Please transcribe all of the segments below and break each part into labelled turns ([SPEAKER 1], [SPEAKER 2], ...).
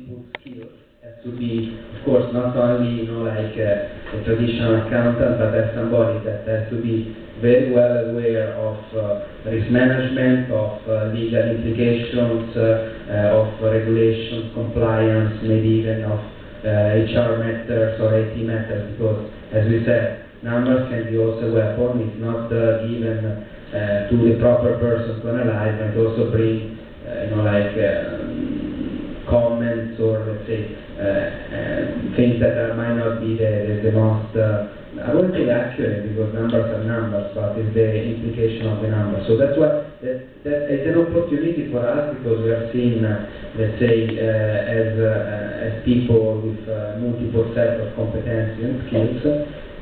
[SPEAKER 1] input skills has to be, of course, not only like a traditional accountant, but as somebody that has to be very well aware of risk management, of legal implications, of regulations, compliance, maybe even of HR matters or IT matters, because, as we said, numbers can be also a weapon. It's not given to the proper person to analyze, but also bring, comments or, let's say, things that might not be the most, I wouldn't say accurate, because numbers are numbers, but it's the implication of the numbers. So that's why that is an opportunity for us, because we are seen, let's say, as people with multiple sets of competencies and skills,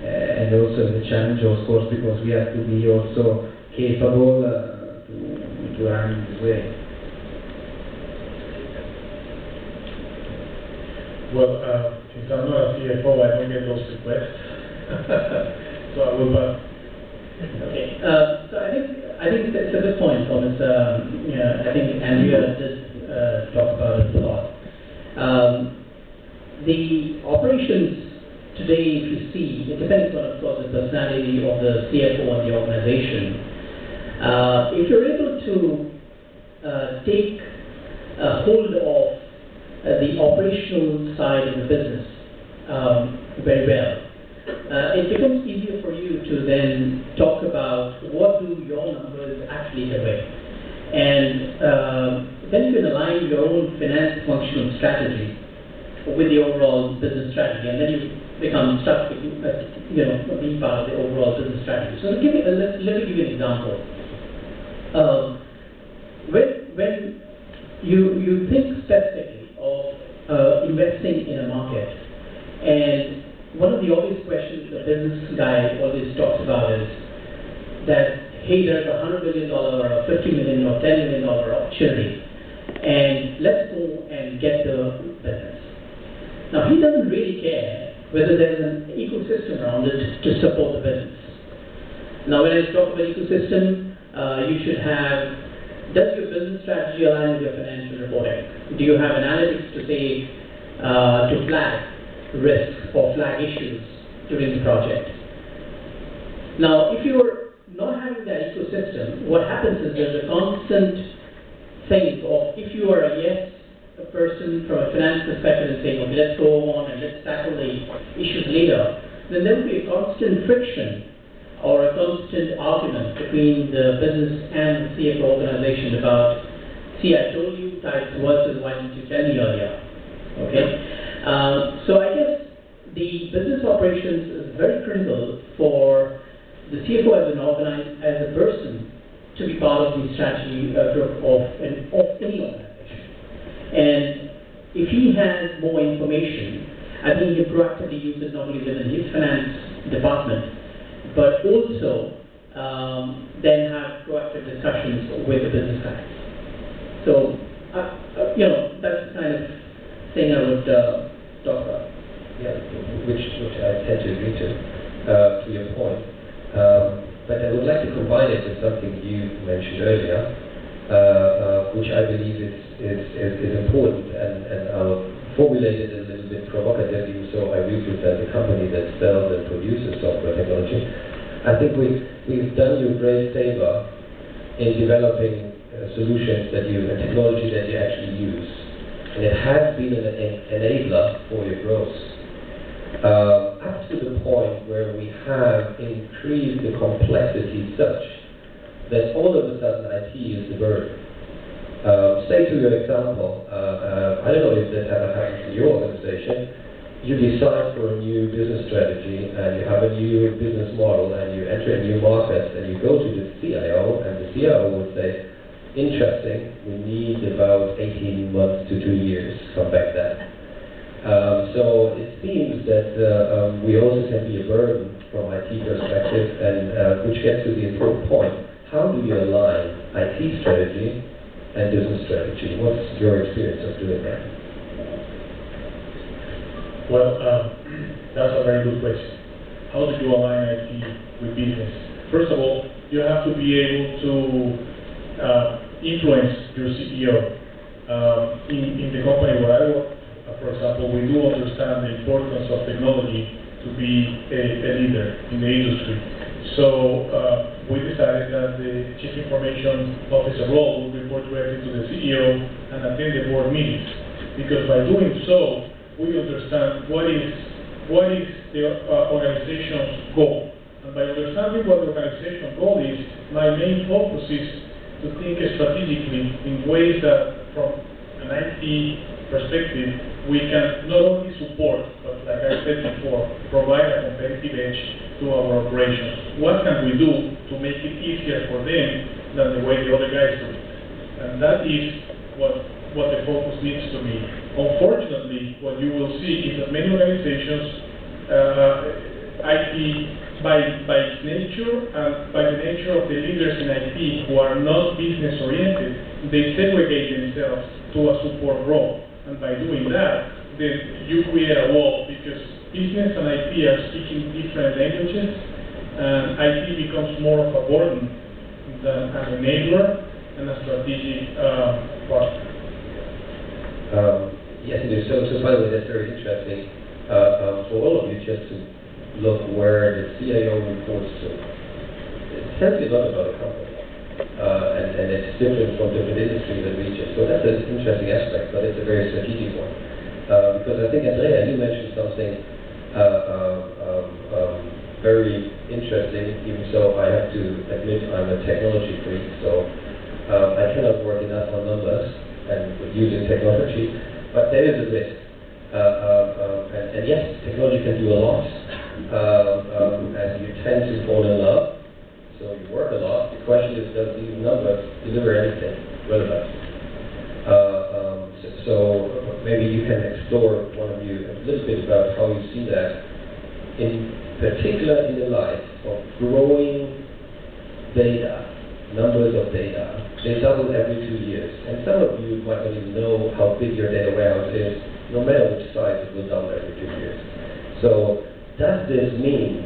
[SPEAKER 1] and also the challenge, of course, because we have to be also capable to run this way.
[SPEAKER 2] Well, since I'm not a CFO, I don't get those requests. So I will pass.
[SPEAKER 3] Okay. So I think it's a good point, Thomas. I think Andrea did talk about it a lot. The operations today, if you see, it depends on, of course, the personality of the CFO and the organization. If you're able to take hold of the operational side of the business very well, it becomes easier for you to then talk about what do your numbers actually convey. And then you can align your own finance functional strategy with the overall business strategy, and then you become stuck with, being part of the overall business strategy. So let me give you an example. When you think specifically of investing in a market, and one of the obvious questions the business guy always talks about is that, hey, there's a $100 million or a $50 million or $10 million opportunity, and let's go and get the business. Now, he doesn't really care whether there's an ecosystem around it to support the business. Now, when I talk about ecosystem, you should have, does your business strategy align with your financial reporting? Do you have analytics to say, to flag risks or flag issues during the project? Now, if you're not having that ecosystem, what happens is there's a constant thing of, if you are a yes person from a finance perspective and saying, okay, let's go on and let's tackle the issues later, then there will be a constant friction or a constant argument between the business and the CFO organization about, see, I told you types versus why didn't you tell me earlier? Okay? So I guess the business operations is very critical for the CFO as a person to be part of the strategy of any organization. And if he has more information, I think he can proactively use it not only within his finance department, but also then have proactive discussions with the business guys. So, that's the kind of thing I would talk about.
[SPEAKER 4] Yeah, which I tend to agree to your point. But I would like to combine it with something you mentioned earlier, which I believe is important, and I'll formulate it a little bit provocatively, so I represent a company that sells and produces software technology. I think we've done you a great favor in developing solutions and technology that you actually use. And it has been an enabler for your growth. Up to the point where we have increased the complexity such that all of a sudden IT is the burden. Say to your example, I don't know if that ever happens in your organization, you decide for a new business strategy and you have a new business model and you enter a new market and you go to the CIO, and the CIO would say, interesting, we need about 18 months to 2 years, come back then. So it seems that we also can be a burden from IT perspective, and which gets to the important point. How do you align IT strategy and business strategy? What's your experience of doing that?
[SPEAKER 2] Well, that's a very good question. How do you align IT with business? First of all, you have to be able to influence your CEO. In the company where I work importance of technology to be a leader in the industry. So we decided that the Chief Information Officer role would report directly to the CEO and attend the board meetings. Because by doing so, we understand what is the organization's goal. And by understanding what the organization's goal is, my main focus is to think strategically in ways that, from an IT perspective, we can not only support, but like I said before, provide a competitive edge to our operations. What can we do to make it easier for them than the way the other guys do it? And that is what the focus needs to be. Unfortunately, what you will see is that many organizations, IT, by its nature and by the nature of the leaders in IT who are not business-oriented, they segregate themselves to a support role. And by doing that, then you create a wall, because business and IT are speaking different languages, and IT becomes more of a burden than an enabler and a strategic partner.
[SPEAKER 4] Yes, it is. So by the way, that's very interesting for all of you, just to look where the CIO reports to. It tells you a lot about a company, and it's different from different industries and regions. So that's an interesting aspect, but it's a very strategic one. Because I think, Andrea, you mentioned something very interesting, even so I have to admit I'm a technology freak, so I cannot work enough on numbers and using technology, but there is a risk. And yes, technology can do a lot, and you tend to fall in love, so you work a lot. The question is, does these numbers deliver anything relevant? So maybe you can explore, one of you, a little bit about how you see that, in particular in the light of growing data, numbers of data. They double every 2 years. And some of you might not even know how big your data warehouse is. No matter which size, it will double every 2 years. So does this mean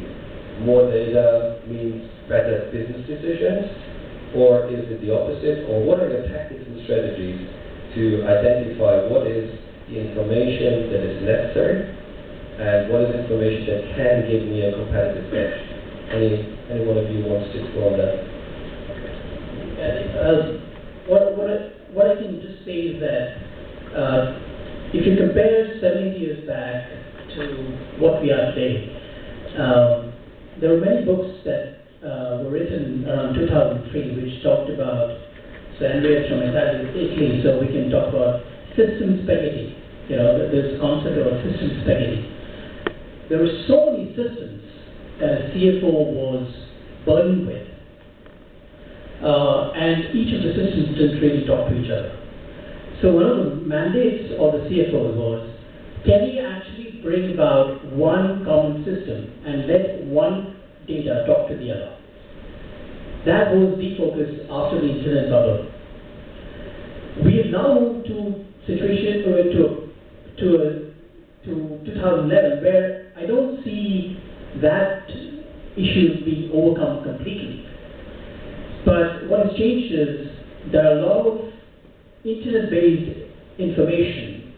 [SPEAKER 4] more data means better business decisions? Or is it the opposite? Or what are the tactics and strategies to identify what is the information that is necessary and what is information that can give me a competitive edge? Any one of you wants to explore that?
[SPEAKER 3] What I can just say is that if you compare 70 years back to what we are today, there were many books that were written around 2003 which talked about, so Andrea is from Italy, so we can talk about system spaghetti. You know, this concept of system spaghetti. There were so many systems that a CFO was burdened with, and each of the systems didn't really talk to each other. So one of the mandates of the CFO was, can he actually bring about one common system and let one data talk to the other? That was the focus after the internet bubble. We have now moved to situation to 2011, where I don't see that issue being overcome completely. But what has changed is there are a lot of internet-based information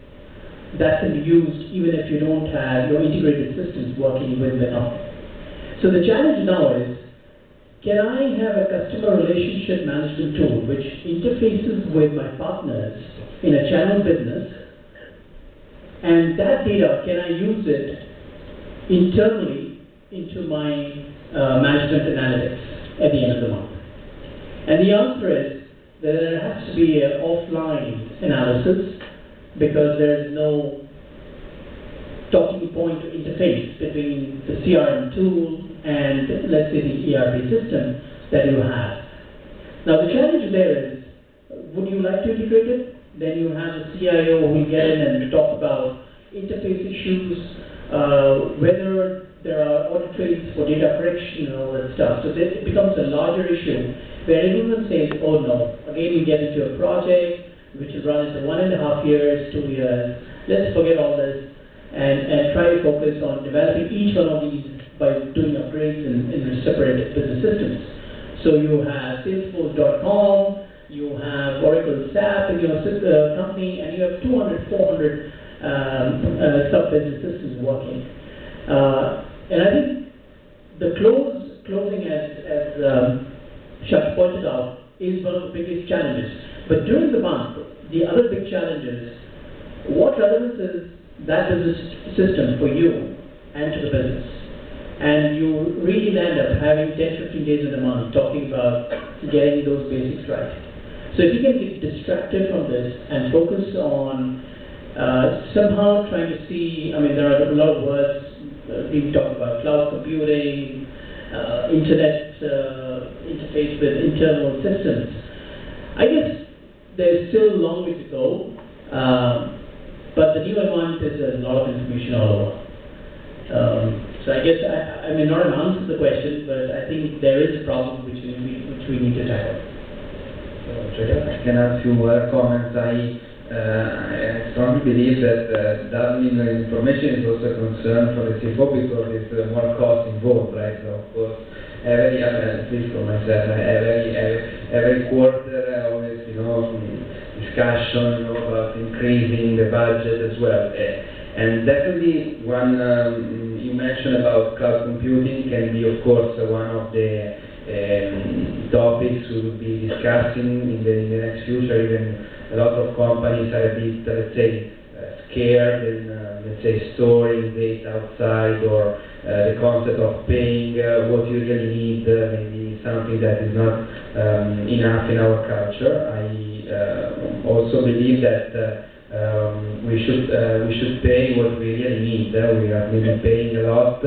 [SPEAKER 3] that can be used even if you don't have your integrated systems working with the company. So the challenge now is, can I have a customer relationship management tool which interfaces with my partners in a channel business, and that data, can I use it internally into my management analytics at the end of the month? And the answer is that there has to be an offline analysis, because there is no talking point or interface between the CRM tool and, let's say, the ERP system that you have. Now the challenge there is, would you like to integrate it? Then you have a CIO who will get in and talk about interface issues, whether there are audit trails for data correction and all that stuff. So it becomes a larger issue where everyone says, oh no, again we get into a project which will run into 1.5 years, 2 years, let's forget all this and try to focus on developing each one of these by doing upgrades in separate business systems. So you have Salesforce.com, you have Oracle SAP in your company, and you have 200, 400 sub-business systems working. And I think the closing, as Shak pointed out, is one of the biggest challenges. But during the month, the other big challenge is, what relevance is that business system for you and to the business? And you really land up having 10-15 days in a month talking about getting those basics right. So if you can get distracted from this and focus on somehow trying to see, I mean, there are a lot of words being talked about: cloud computing, internet interface with internal systems. I guess there's still a long way to go, but the new environment is a lot of information all over. So I guess I may not have answered the question, but I think there is a problem which we need to tackle.
[SPEAKER 1] I can add a few other comments. I strongly believe that doubling information is also a concern for the CFO because it's more cost involved, right? So of course, at least for myself, every quarter I always, discussion, about increasing the budget as well. And definitely one you mentioned about cloud computing can be, of course, one of the topics we will be discussing in the next future. Even a lot of companies are a bit, let's say, scared in, let's say, storing data outside, or the concept of paying what you really need, maybe something that is not enough in our culture. I also believe that we should pay what we really need. We are maybe paying a lot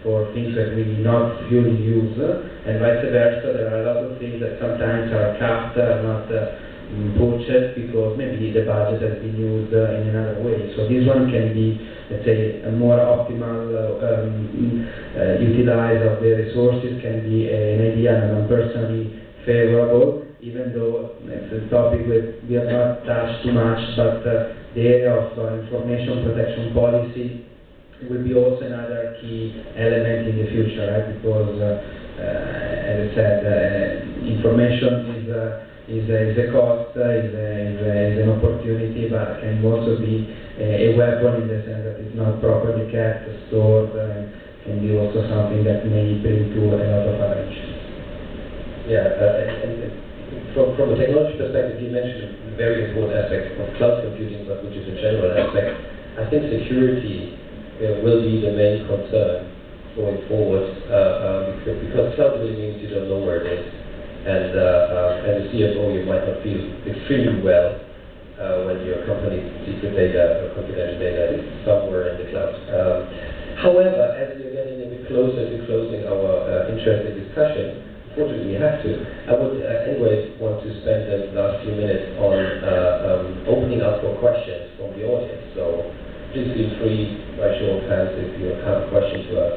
[SPEAKER 1] for things that we not really use, and vice versa. There are a lot of things that sometimes are capped, not purchased, because maybe the budget has been used in another way. So this one can be, let's say, a more optimal utilize of the resources, can be an idea, and I'm personally favorable, even though it's a topic that we have not touched too much, but the area of information protection policy will be also another key element in the future, right? Because, as I said, information is a cost, is an opportunity, but can also be a weapon in the sense that it's not properly kept, stored, and can be also something that may bring to a lot of other issues.
[SPEAKER 4] Yeah, from a technology perspective, you mentioned a very important aspect of cloud computing, but which is a general aspect. I think security will be the main concern going forward, because cloud really means you don't know where it is, and as a CFO you might not feel extremely well when your company's secret data or confidential data is somewhere in the cloud. However, as we're getting a bit closer to closing our interesting discussion, unfortunately we have to, I would anyway want to spend the last few minutes on opening up for questions from the audience. So please feel free by show of hands if you have a question to us.